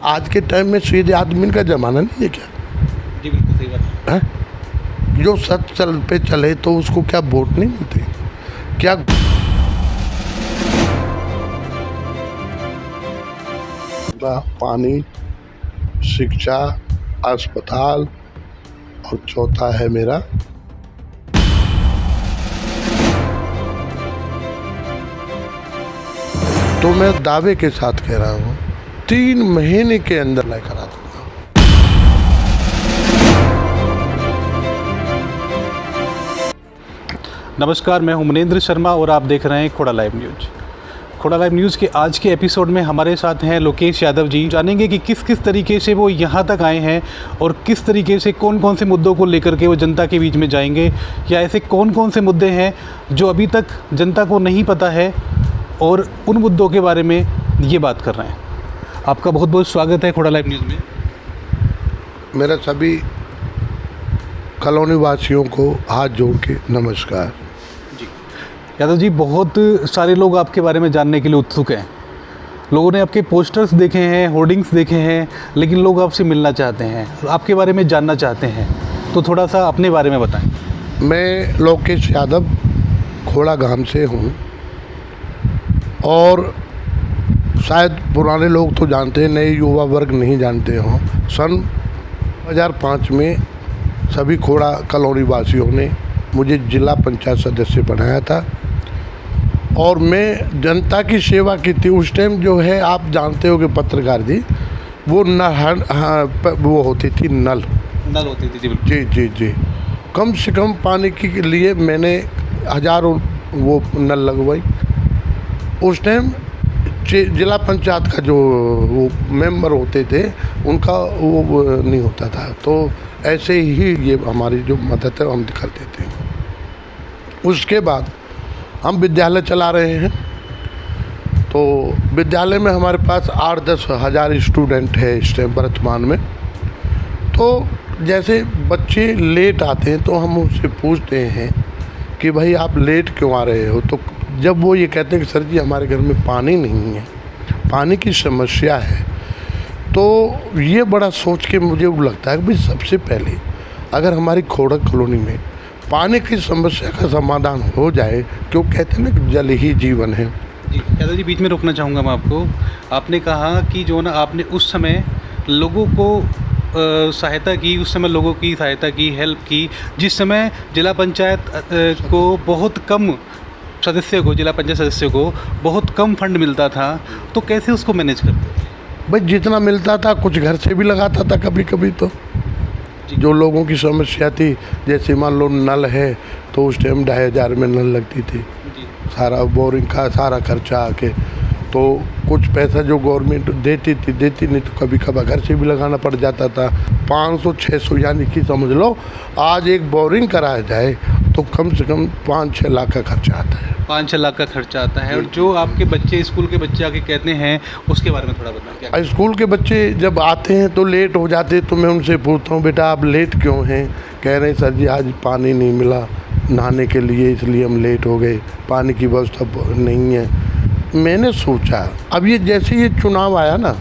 आज के टाइम में सीधे आदमी का ज़माना नहीं है क्या? जी बिल्कुल सही बात है जो सच चल पे चले तो उसको क्या वोट नहीं मिलते क्या? पानी, शिक्षा, अस्पताल और चौथा है मेरा तो मैं दावे के साथ कह रहा हूँ 3 महीने के अंदर मैं करा दूंगा। नमस्कार, मैं हूं मनेंद्र शर्मा और आप देख रहे हैं खोड़ा लाइव न्यूज़। खोड़ा लाइव न्यूज़ के आज के एपिसोड में हमारे साथ हैं लोकेश यादव जी। जानेंगे कि किस किस तरीके से वो यहाँ तक आए हैं और किस तरीके से कौन कौन से मुद्दों को लेकर के वो जनता के बीच में जाएंगे, या ऐसे कौन कौन से मुद्दे हैं जो अभी तक जनता को नहीं पता है और उन मुद्दों के बारे में ये बात कर रहे हैं। आपका बहुत बहुत स्वागत है खोड़ा लाइव न्यूज़ में। मेरा सभी कॉलोनी वासियों को हाथ जोड़ के नमस्कार। यादव जी, बहुत सारे लोग आपके बारे में जानने के लिए उत्सुक हैं। लोगों ने आपके पोस्टर्स देखे हैं, होर्डिंग्स देखे हैं, लेकिन लोग आपसे मिलना चाहते हैं, आपके बारे में जानना चाहते हैं, तो थोड़ा सा अपने बारे में बताएं। मैं लोकेश यादव खोड़ा गांव से हूँ और शायद पुराने लोग तो जानते हैं, नए युवा वर्ग नहीं जानते हों। सन 2005 में सभी खोड़ा कॉलोनी वासियों ने मुझे जिला पंचायत सदस्य बनाया था और मैं जनता की सेवा की थी। उस टाइम जो है आप जानते हो कि पत्रकार जी वो वो होती थी नल होती थी। जी जी जी कम से कम पानी के लिए मैंने हज़ारों वो नल लगवाई। उस टाइम जिला पंचायत का जो वो मेंबर होते थे उनका वो नहीं होता था, तो ऐसे ही ये हमारी जो मदद है हम कर देते हैं। उसके बाद हम विद्यालय चला रहे हैं, तो विद्यालय में हमारे पास 8-10 हज़ार स्टूडेंट है इस टाइम वर्तमान में। तो जैसे बच्चे लेट आते हैं तो हम उनसे पूछते हैं कि भाई आप लेट क्यों आ रहे हो, तो जब वो ये कहते हैं कि सर जी हमारे घर में पानी नहीं है, पानी की समस्या है, तो ये बड़ा सोच के मुझे लगता है कि भाई सबसे पहले अगर हमारी खोड़ा कॉलोनी में पानी की समस्या का समाधान हो जाए, क्यों कहते हैं ना कि जल ही जीवन है। जी यादव जी, बीच में रोकना चाहूँगा मैं आपको। आपने कहा कि जो ना आपने उस समय लोगों को सहायता की, उस समय लोगों की सहायता की, हेल्प की, जिस समय जिला पंचायत को बहुत कम सदस्य को, जिला पंचायत सदस्य को बहुत कम फंड मिलता था, तो कैसे उसको मैनेज करते? भाई जितना मिलता था कुछ घर से भी लगाता था कभी कभी। तो जो लोगों की समस्या थी, जैसे मान लो नल है तो उस टाइम 2,500 में नल लगती थी, सारा बोरिंग का सारा खर्चा आके, तो कुछ पैसा जो गवर्नमेंट देती नहीं तो कभी कभार घर से भी लगाना पड़ जाता था। 500-600 यानी कि समझ लो आज एक बोरिंग कराया जाए तो कम से कम 5-6 लाख का खर्चा आता है। 5-6 लाख का खर्चा आता है। और जो आपके बच्चे, स्कूल के बच्चे आके कहते हैं, उसके बारे में थोड़ा बताएं। क्या स्कूल के बच्चे जब आते हैं तो लेट हो जाते हैं, तो मैं उनसे पूछता हूँ बेटा आप लेट क्यों हैं? कह रहे हैं सर जी आज पानी नहीं मिला नहाने के लिए, इसलिए हम लेट हो गए, पानी की व्यवस्था नहीं है। मैंने सोचा अब ये जैसे ये चुनाव आया ना,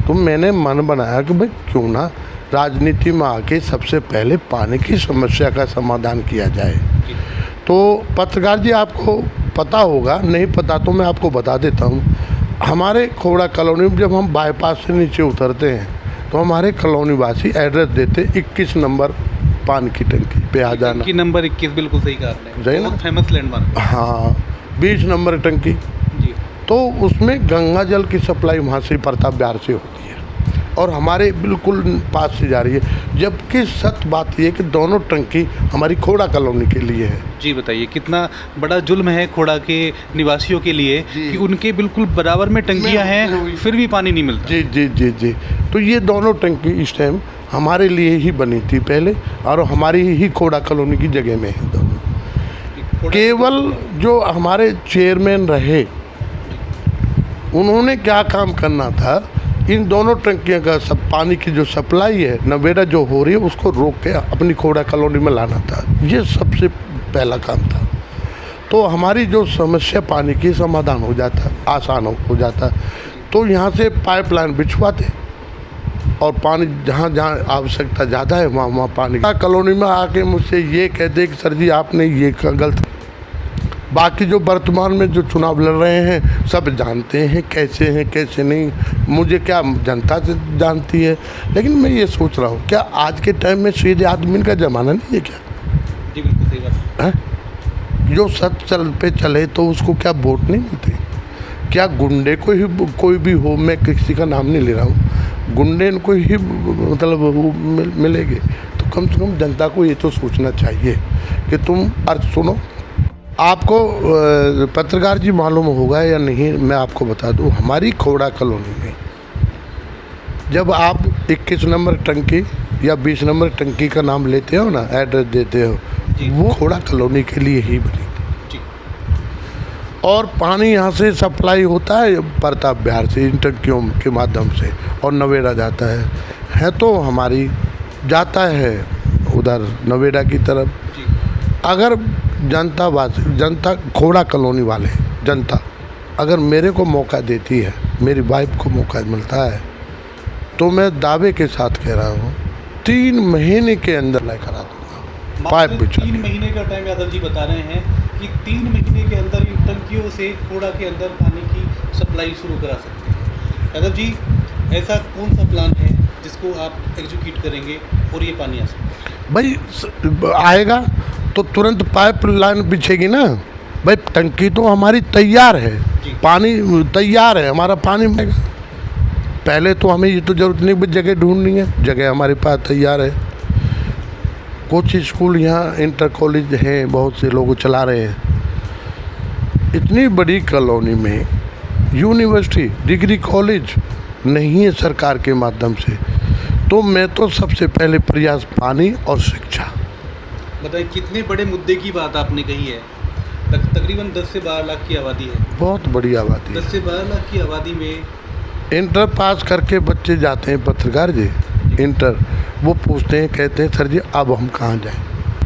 तो मैंने मन बनाया कि भाई क्यों ना राजनीति में आके सबसे पहले पानी की समस्या का समाधान किया जाए। तो पत्रकार जी आपको पता होगा, नहीं पता तो मैं आपको बता देता हूँ। हमारे खोड़ा कॉलोनी में जब हम बाईपास से नीचे उतरते हैं तो हमारे कॉलोनी वासी एड्रेस देते 21 नंबर पानी की टंकी पे आ जाना। टंकी नंबर 21 बिल्कुल सही कहा आपने, सही ना? बहुत फेमस लैंडमार्क। हाँ 20 नंबर टंकी जी। तो उसमें गंगा जल की सप्लाई वहाँ से प्रताप बिहार से होती है और हमारे बिल्कुल पास से जा रही है। जबकि सच बात ये कि दोनों टंकी हमारी खोड़ा कॉलोनी के लिए है। जी बताइए, कितना बड़ा जुल्म है खोड़ा के निवासियों के लिए कि उनके बिल्कुल बराबर में टंकियां हैं, फिर भी पानी नहीं मिलता। जी जी जी जी तो ये दोनों टंकी इस टाइम हमारे लिए ही बनी थी पहले, और हमारी ही खोड़ा कॉलोनी की जगह में है दोनों। केवल जो हमारे चेयरमैन रहे उन्होंने क्या काम करना था, इन दोनों टंकियों का सब पानी की जो सप्लाई है नवेड़ा जो हो रही है उसको रोक के अपनी खोड़ा कॉलोनी में लाना था। ये सबसे पहला काम था। तो हमारी जो समस्या पानी की समाधान हो जाता, आसान हो जाता। तो यहाँ से पाइपलाइन बिछवाते और पानी जहाँ जहाँ आवश्यकता ज़्यादा है वहाँ वहाँ पानी कॉलोनी में आके मुझसे ये कहते कि सर जी आपने ये गलत। बाकी जो वर्तमान में जो चुनाव लड़ रहे हैं सब जानते हैं कैसे नहीं, मुझे क्या जनता से जानती है। लेकिन मैं ये सोच रहा हूँ क्या आज के टाइम में सीधे आदमी का ज़माना नहीं है क्या? जी बिल्कुल सही बात है जो सच चल पे चले तो उसको क्या वोट नहीं मिलती? क्या गुंडे को ही कोई भी हो, मैं किसी का नाम नहीं ले रहा हूँ, गुंडे को ही मतलब वो मिलेंगे? तो कम से कम जनता को ये तो सोचना चाहिए कि तुम अर्थ सुनो। आपको पत्रकार जी मालूम होगा या नहीं, मैं आपको बता दूं, हमारी खोड़ा कॉलोनी में जब आप 21 नंबर टंकी या 20 नंबर टंकी का नाम लेते हो ना, एड्रेस देते हो, वो खोड़ा कॉलोनी के लिए ही बनी थी। और पानी यहाँ से सप्लाई होता है प्रताप बिहार से इन टंकियों के माध्यम से और नवेड़ा जाता है तो हमारी जाता है उधर नवेड़ा की तरफ। अगर जनता खोड़ा कॉलोनी वाले जनता अगर मेरे को मौका देती है, मेरी वाइफ को मौका मिलता है, तो मैं दावे के साथ कह रहा हूँ 3 महीने के अंदर लाई करा दूँगा पाइप बिछा। 3 महीने का टाइम यादव जी बता रहे हैं कि 3 महीने के अंदर इन टंकियों से खोड़ा के अंदर पानी की सप्लाई शुरू करा सकते हैं। यादव जी ऐसा कौन सा प्लान है जिसको आप एग्जीक्यूट करेंगे और ये पानी आ सके? भाई आएगा तो तुरंत पाइप लाइन बिछेगी ना। भाई टंकी तो हमारी तैयार है, पानी तैयार है, हमारा पानी मिलेगा। पहले तो हमें ये तो जरूरत नहीं भाई जगह ढूंढनी है, जगह हमारे पास तैयार है। कुछ स्कूल यहाँ इंटर कॉलेज हैं, बहुत से लोग चला रहे हैं। इतनी बड़ी कॉलोनी में यूनिवर्सिटी डिग्री कॉलेज नहीं है सरकार के माध्यम से, तो मैं तो सबसे पहले प्रयास पानी और शिक्षा। बताइए कितने बड़े मुद्दे की बात आपने कही है। तकरीबन 10 से 12 लाख की आबादी है, बहुत बड़ी आबादी। 10 से 12 लाख की आबादी में इंटर पास करके बच्चे जाते हैं पत्रकार जी इंटर, वो पूछते हैं, कहते हैं सर जी अब हम कहाँ जाएं?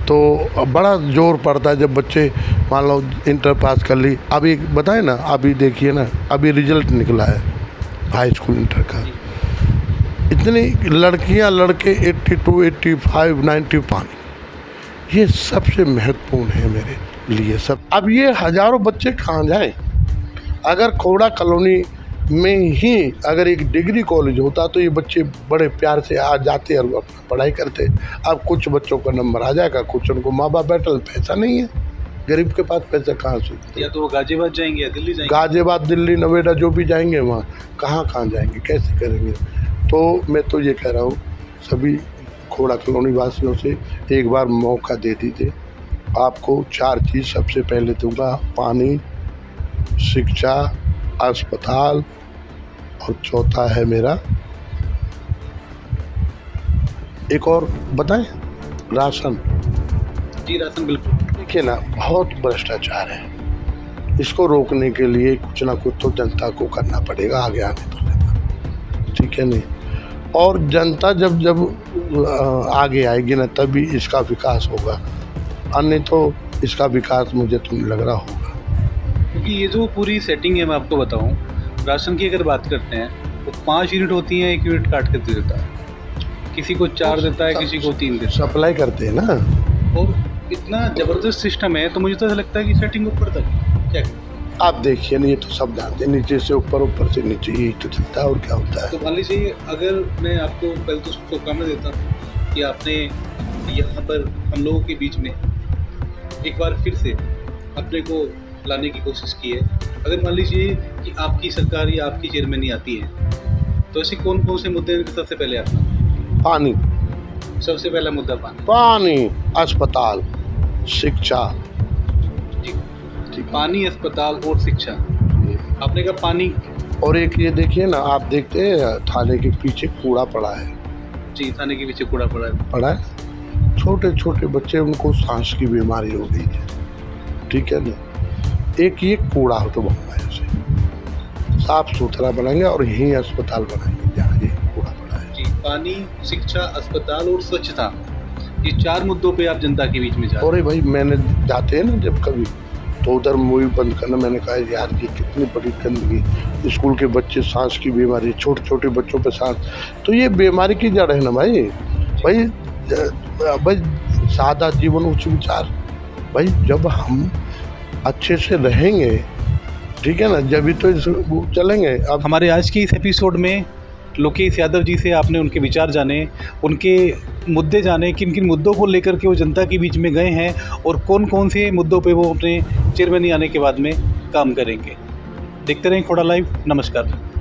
तो बड़ा जोर पड़ता है जब बच्चे मान लो इंटर पास कर ली। अभी बताएं ना, अभी देखिए ना, अभी रिजल्ट निकला है हाई स्कूल इंटर का, इतनी लड़कियां लड़के 82, 85, 90 पानी, ये सबसे महत्वपूर्ण है मेरे लिए सब। अब ये हजारों बच्चे कहाँ जाएं? अगर खोड़ा कॉलोनी में ही अगर एक डिग्री कॉलेज होता तो ये बच्चे बड़े प्यार से आ जाते और अपना पढ़ाई करते। अब कुछ बच्चों का नंबर आ जाएगा, कुछ उनको माँ बाप बैठल, पैसा नहीं है, गरीब के पास पैसा कहाँ से? या तो वो गाजियाबाद जाएंगे या दिल्ली जाएंगे। गाजियाबाद, दिल्ली, नोएडा जो भी जाएंगे वहाँ कहाँ जाएंगे, कैसे करेंगे? तो मैं तो ये कह रहा हूँ सभी खोड़ा कॉलोनी वासियों से एक बार मौका दे दीजिए। आपको 4 चीज़ सबसे पहले दूंगा, पानी, शिक्षा, अस्पताल और चौथा है मेरा एक और बताएं, राशन। जी राशन बिल्कुल। देखिए ना, बहुत भ्रष्टाचार है, इसको रोकने के लिए कुछ ना कुछ तो जनता को करना पड़ेगा, आगे आने पड़ेगा, ठीक है नहीं? और जनता जब आगे आएगी ना तभी इसका विकास होगा, अन्य तो इसका विकास मुझे तो नहीं लग रहा होगा। क्योंकि ये जो पूरी सेटिंग है मैं आपको बताऊं, राशन की अगर बात करते हैं तो 5 यूनिट होती हैं, 1 यूनिट काट के दे देता है, किसी को 4 देता है, किसी को 3 देता है, सप्लाई करते हैं ना। और इतना ज़बरदस्त सिस्टम है तो मुझे तो ऐसा लगता है कि सेटिंग ऊपर तक क्या आप देखिए ना, ये तो सब जानते हैं, नीचे से ऊपर, ऊपर से नीचे, यही तो चलता है और क्या होता है। तो मान लीजिए अगर मैं आपको पहले तो शुभकामनाएं देता हूँ कि आपने यहाँ पर हम लोगों के बीच में एक बार फिर से अपने को लाने की कोशिश की है। अगर मान लीजिए कि आपकी सरकार या आपकी चेयरमैनी आती है तो ऐसे कौन कौन से मुद्दे सबसे पहले आता है? पानी, सबसे पहला मुद्दा पानी, अस्पताल, शिक्षा। जी, पानी, अस्पताल और शिक्षा। आपने कहा पानी, और एक ये देखिए ना, आप देखते हैं थाने के पीछे कूड़ा पड़ा है। जी, थाने के पीछे कूड़ा पड़ा है। छोटे छोटे बच्चे, उनको सांस की बीमारी हो गई है, ठीक है ना? एक ये कूड़ा हो तो बनवाए, उसे साफ सुथरा बनाएंगे और यही अस्पताल बनाएंगे जहाँ ये कूड़ा पड़ा है। जी, पानी, शिक्षा, अस्पताल और स्वच्छता, ये 4 मुद्दों पे आप जनता के बीच में जा रहे हैं। और भाई मैंने जाते हैं ना जब कभी, तो उधर मूवी बंद करना। मैंने कहा यार ये कितनी बड़ी गंदगी, स्कूल के बच्चे सांस की बीमारी, छोटे छोटे बच्चों पे सांस, तो ये बीमारी की जड़ है ना भाई। भाई सादा जीवन उच्च विचार। भाई जब हम अच्छे से रहेंगे, ठीक है ना, जब भी तो चलेंगे। अब हमारे आज की इस एपिसोड में लोकेश यादव जी से आपने उनके विचार जाने, उनके मुद्दे जाने, किन किन मुद्दों को लेकर के वो जनता के बीच में गए हैं और कौन कौन से मुद्दों पे वो अपने चेयरमैनी आने के बाद में काम करेंगे। देखते रहें खोड़ा लाइव। नमस्कार।